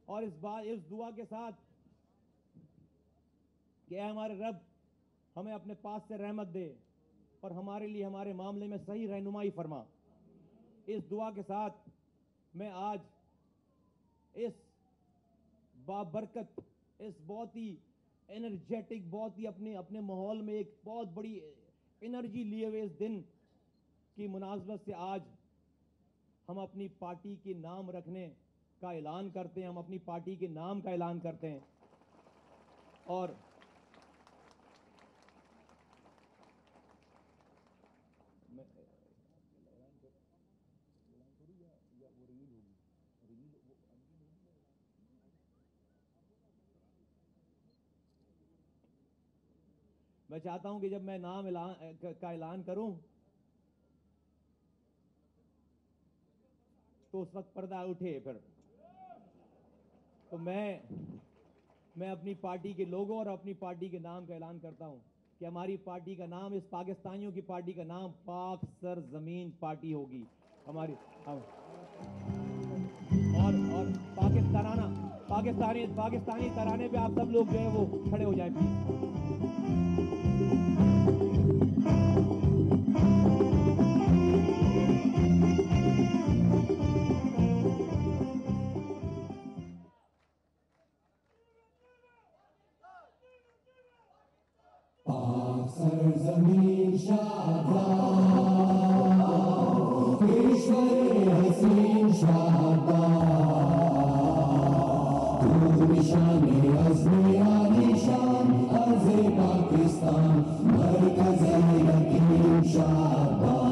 और इस दुआ के साथ कि हमारे रब हमें अपने पास से रहमत दे और हमारे लिए हमारे मामले में सही रहनुमाई फरमा। इस दुआ के साथ मैं आज इस बाबरकत, इस बहुत ही एनर्जेटिक, बहुत ही अपने अपने माहौल में एक बहुत बड़ी एनर्जी लिए हुए इस दिन की मुनासबत से आज हम अपनी पार्टी के नाम रखने का ऐलान करते हैं। हम अपनी पार्टी के नाम का ऐलान करते हैं और मैं चाहता हूं कि जब मैं नाम का ऐलान करूं तो उस वक्त पर्दा उठे। फिर तो मैं अपनी पार्टी के लोगों और अपनी पार्टी के नाम का ऐलान करता हूं कि हमारी पार्टी का नाम, इस पाकिस्तानियों की पार्टी का नाम पाक सर जमीन पार्टी होगी हमारी। और पाकिस्तानी तराने पे आप सब लोग जो है वो खड़े हो जाए प्लीज। सरजमीन शाबाश, ईश्वर हसीन शाबाश, दूर निशाने अज़्मे आलीशान अर्ज़े पाकिस्तान, मरकज़-ए-यकीन शाबाश।